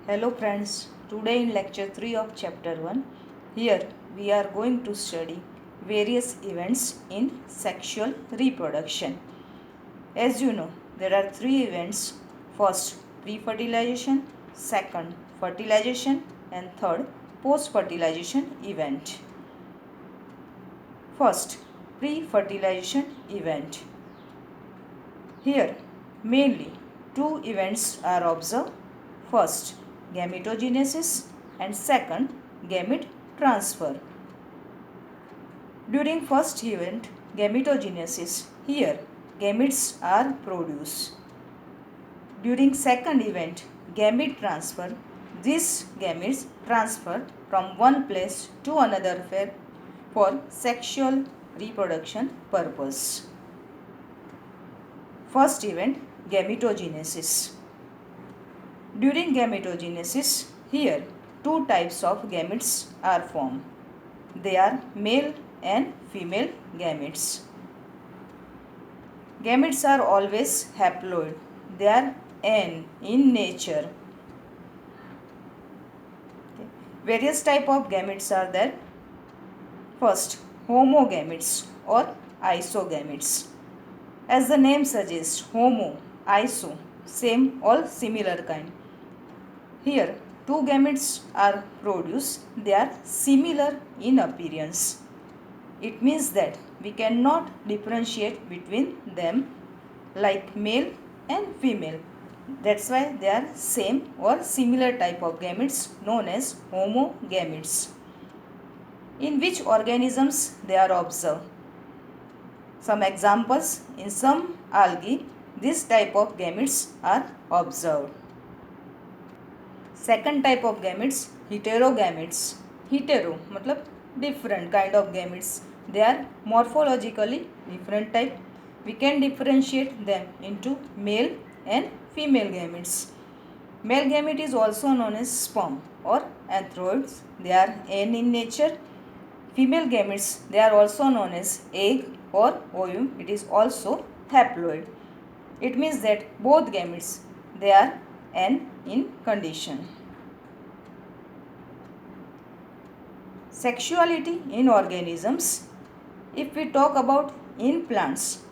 Hello friends, today in lecture 3 of chapter 1, here we are going to study various events in sexual reproduction. As you know, there are 3 events. First, pre-fertilization, second, fertilization and third, post-fertilization event. First, pre-fertilization event. Here, mainly 2 events are observed. First, gametogenesis and second, gamete transfer. During first event, gametogenesis, here gametes are produced. During second event, gamete transfer, these gametes transfer from one place to another for sexual reproduction purpose. First event, gametogenesis. During gametogenesis, here 2 types of gametes are formed. They are male and female gametes. Gametes are always haploid. They are N in nature. Various type of gametes are there. First, homogametes or isogametes. As the name suggests, homo, iso, same or similar kind. Here, 2 gametes are produced. They are similar in appearance. It means that we cannot differentiate between them like male and female. That's why they are same or similar type of gametes known as homogametes. In which organisms they are observed? Some examples: in some algae, this type of gametes are observed. Second type of gametes, heterogametes. Hetero matlab different kind of gametes. They are morphologically different type. We can differentiate them into male and female gametes. Male gamete is also known as sperm or anthroids. They are N in nature. Female gametes, they are also known as egg or ovum. It is also haploid. It means that both gametes, they are N in condition. Sexuality in organisms. If we talk about in plants,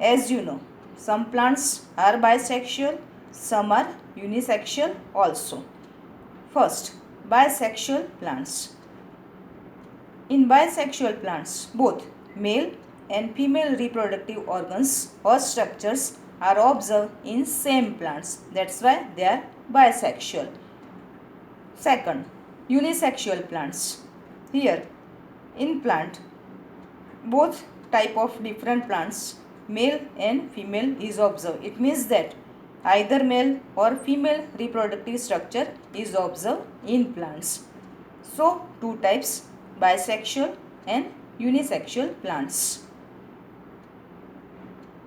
as you know, some plants are bisexual, some are unisexual also. First, bisexual plants. In bisexual plants, both male and female reproductive organs or structures are observed in same plants. That's why they are bisexual. Second, unisexual plants. Here, in plant, both type of different plants, male and female, is observed. It means that either male or female reproductive structure is observed in plants. So, 2 types, bisexual and unisexual plants.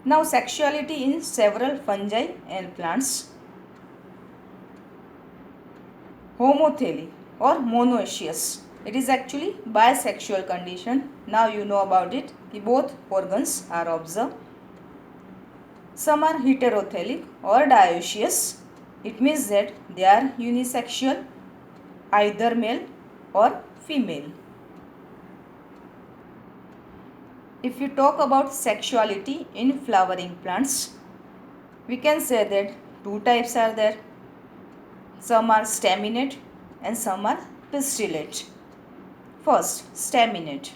Now, sexuality in several fungi and plants. Homothely or monoecious. It is actually bisexual condition. Now you know about it. Both organs are observed. Some are heterothelic or dioecious. It means that they are unisexual, either male or female. If you talk about sexuality in flowering plants, we can say that 2 types are there. Some are staminate and some are pistillate. First, staminate.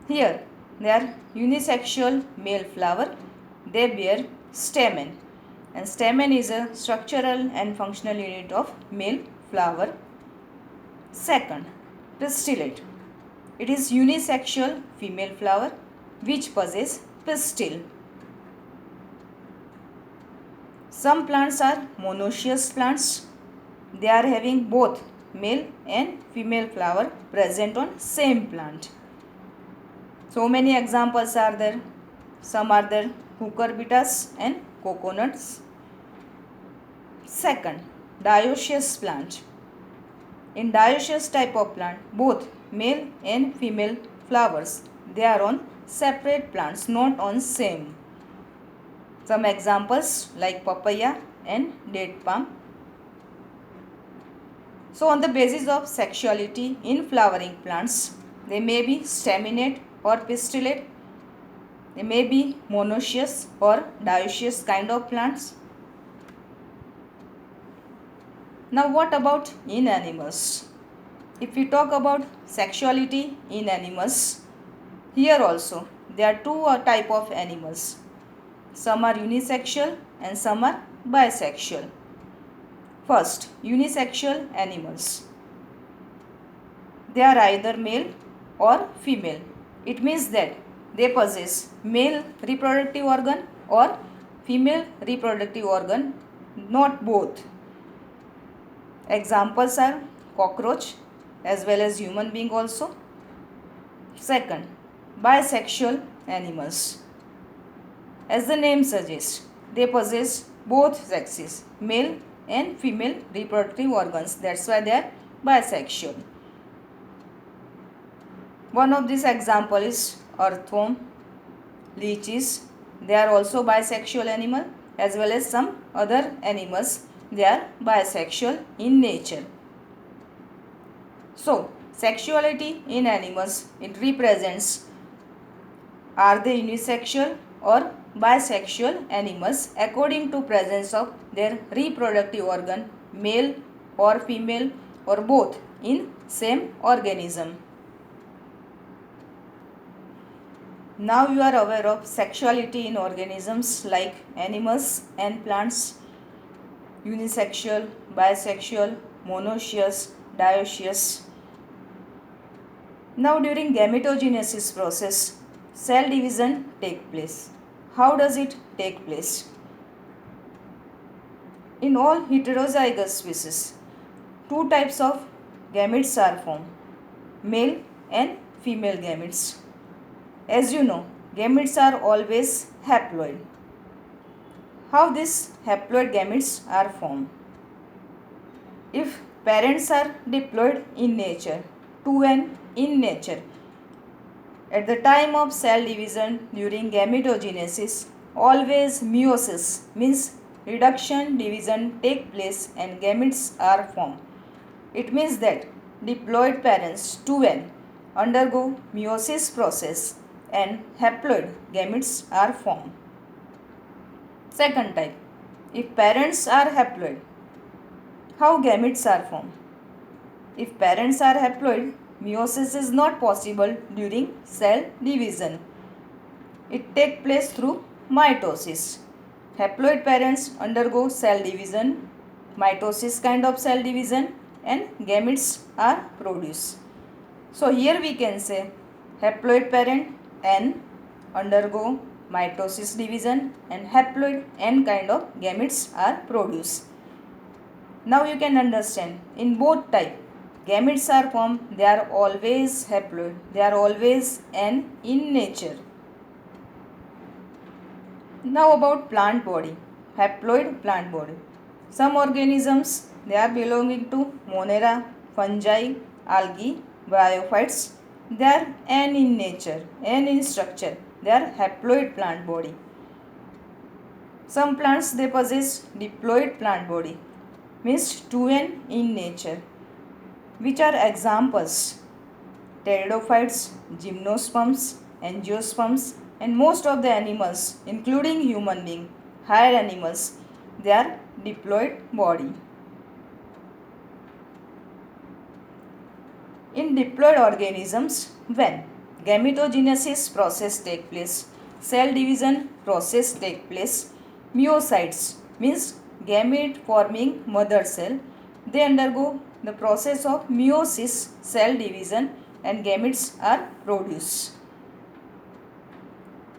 Here, they are unisexual male flower. They bear stamen. And stamen is a structural and functional unit of male flower. Second, pistillate. It is unisexual female flower which possess pistil. Some plants are monoecious plants. They are having both male and female flower present on same plant. So many examples are there. Some are there, cucurbitas and coconuts. Second, dioecious plant. In dioecious type of plant, both male and female flowers, they are on separate plants, not on same. Some examples like papaya and date palm. So on the basis of sexuality in flowering plants, they may be staminate or pistillate, they may be monoecious or dioecious kind of plants. Now what about in animals? If we talk about sexuality in animals, here also there are two type of animals. Some are unisexual and some are bisexual. First, unisexual animals. They are either male or female. It means that they possess male reproductive organ or female reproductive organ, not both. Examples are cockroach as well as human being also. Second, bisexual animals. As the name suggests, they possess both sexes, male and female reproductive organs. That's why they are bisexual. One of these example is earthworm, leeches. They are also bisexual animal, as well as some other animals. They are bisexual in nature. So, sexuality in animals, it represents are they unisexual or bisexual animals according to presence of their reproductive organ, male or female or both in same organism. Now you are aware of sexuality in organisms like animals and plants, unisexual, bisexual, monoecious, dioecious. Now during gametogenesis process, cell division take place. How does it take place? In all heterozygous species, two types of gametes are formed, male and female gametes. As you know, gametes are always haploid. How these haploid gametes are formed? If parents are diploid in nature, 2n in nature, at the time of cell division during gametogenesis, always meiosis means reduction division take place and gametes are formed. It means that diploid parents 2n undergo meiosis process and haploid gametes are formed. Second type, if parents are haploid, how gametes are formed? If parents are haploid, meiosis is not possible during cell division. It takes place through mitosis. Haploid parents undergo cell division, mitosis kind of cell division, and gametes are produced. So here we can say haploid parent N undergo mitosis division and haploid N kind of gametes are produced. Now you can understand in both type gametes are formed, they are always haploid, they are always N in nature. Now about plant body, haploid plant body. Some organisms they are belonging to Monera, fungi, algae, bryophytes. They are N in nature, N in structure. They are haploid plant body. Some plants they possess diploid plant body, means 2n in nature. Which are examples? Pteridophytes, gymnosperms, angiosperms, and most of the animals, including human being, higher animals, they are diploid body. In diploid organisms, when gametogenesis process take place, cell division process take place, meiocytes means gamete forming mother cell, they undergo the process of meiosis, cell division, and gametes are produced.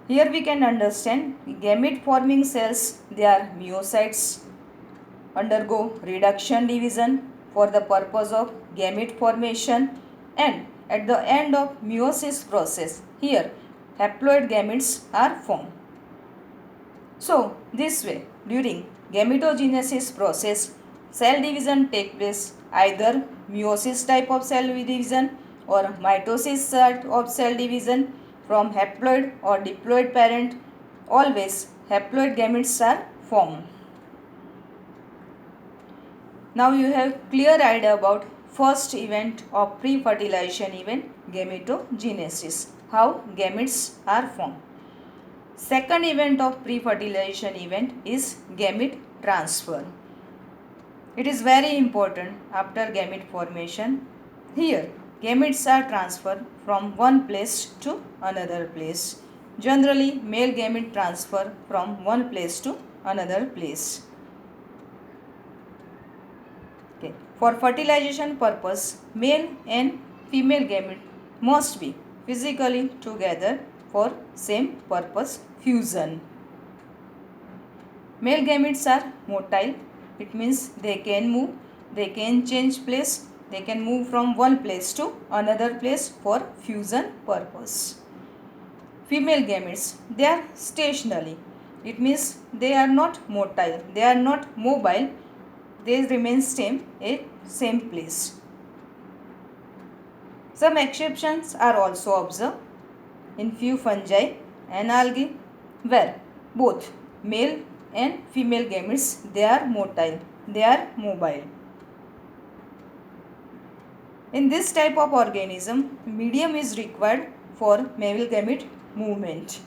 Here we can understand gamete forming cells, they are meiocytes, undergo reduction division for the purpose of gamete formation, and at the end of meiosis process, here haploid gametes are formed. So this way during gametogenesis process, cell division take place, either meiosis type of cell division or mitosis type of cell division from haploid or diploid parent. Always haploid gametes are formed. Now you have clear idea about first event of pre-fertilization event, gametogenesis, how gametes are formed. Second event of pre-fertilization event is gamete transfer. It is very important after gamete formation. Here, gametes are transferred from one place to another place. Generally, male gamete transfer from one place to another place. Okay. For fertilization purpose, male and female gamete must be physically together for same purpose, fusion. Male gametes are motile. It means they can move, they can change place, they can move from one place to another place for fusion purpose. Female gametes, they are stationary. It means they are not motile, they are not mobile, they remain same place. Some exceptions are also observed in few fungi and algae where both male and female gametes, they are motile, they are mobile. In this type of organism, medium is required for male gamete movement.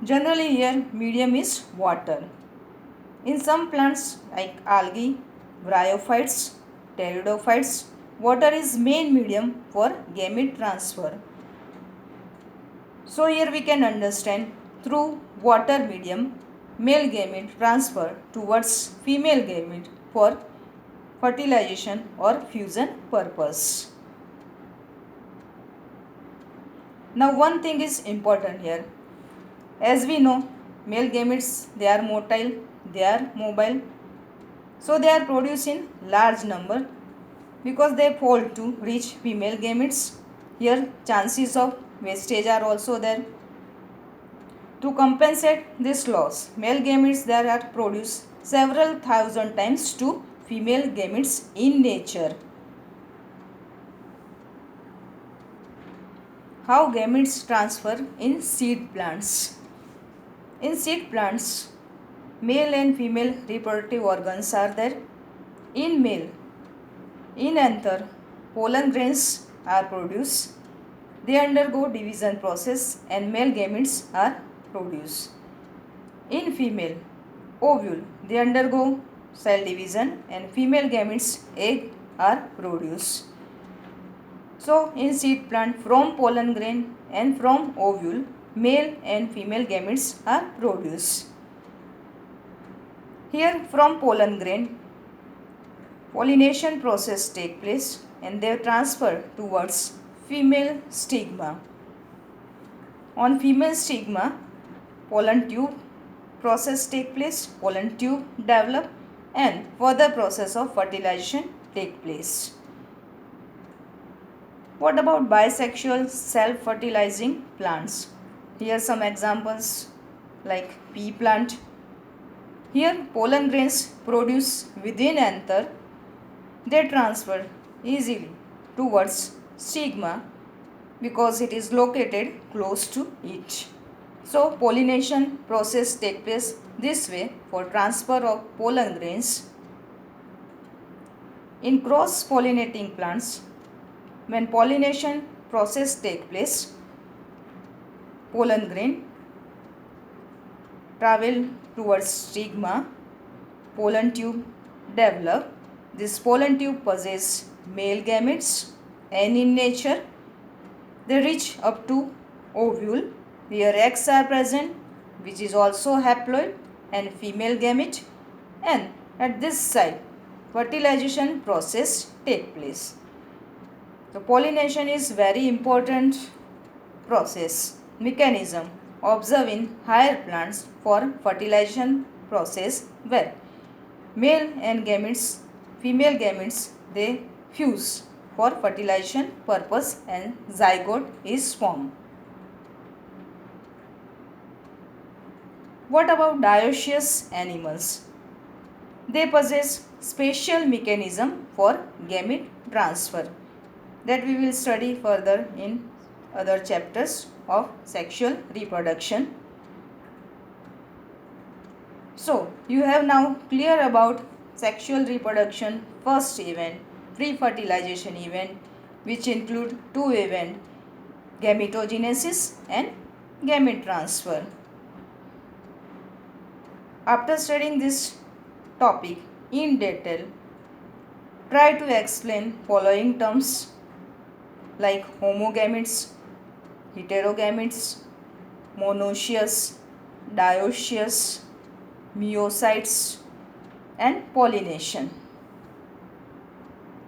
Generally here medium is water. In some plants like algae, bryophytes, pteridophytes, water is main medium for gamete transfer. So here we can understand through water medium, male gamete transfer towards female gamete for fertilization or fusion purpose. Now one thing is important here. As we know, male gametes, they are motile, they are mobile. So they are produced in large number because they fall to reach female gametes. Here chances of wastage are also there. To compensate this loss, male gametes there are produced several thousand times to female gametes in nature. How gametes transfer in seed plants? In seed plants, male and female reproductive organs are there. In male, in anther, pollen grains are produced. They undergo division process and male gametes are produced. In female, ovule, they undergo cell division and female gametes, egg, are produced. So in seed plant, from pollen grain and from ovule, male and female gametes are produced. Here from pollen grain, pollination process take place and they transfer towards female stigma. On female stigma, pollen tube process take place, pollen tube develop and further process of fertilization take place. What about bisexual self-fertilizing plants? Here some examples like pea plant. Here pollen grains produced within anther, they transfer easily towards stigma because it is located close to it. So pollination process take place this way for transfer of pollen grains. In cross-pollinating plants, when pollination process take place, pollen grain travel towards stigma, pollen tube develop. This pollen tube possesses male gametes and in nature they reach up to ovule. Here eggs are present which is also haploid and female gamete, and at this side fertilization process take place. So pollination is very important process mechanism observed in higher plants for fertilization process where male and gametes, female gametes, they fuse for fertilization purpose and zygote is formed. What about dioecious animals? They possess special mechanism for gamete transfer that we will study further in other chapters of sexual reproduction. So, you have now clear about sexual reproduction first event, pre-fertilization event, which include two events, gametogenesis and gamete transfer. After studying this topic in detail, try to explain following terms like homogametes, heterogametes, monoecious, dioecious, meiocytes and pollination.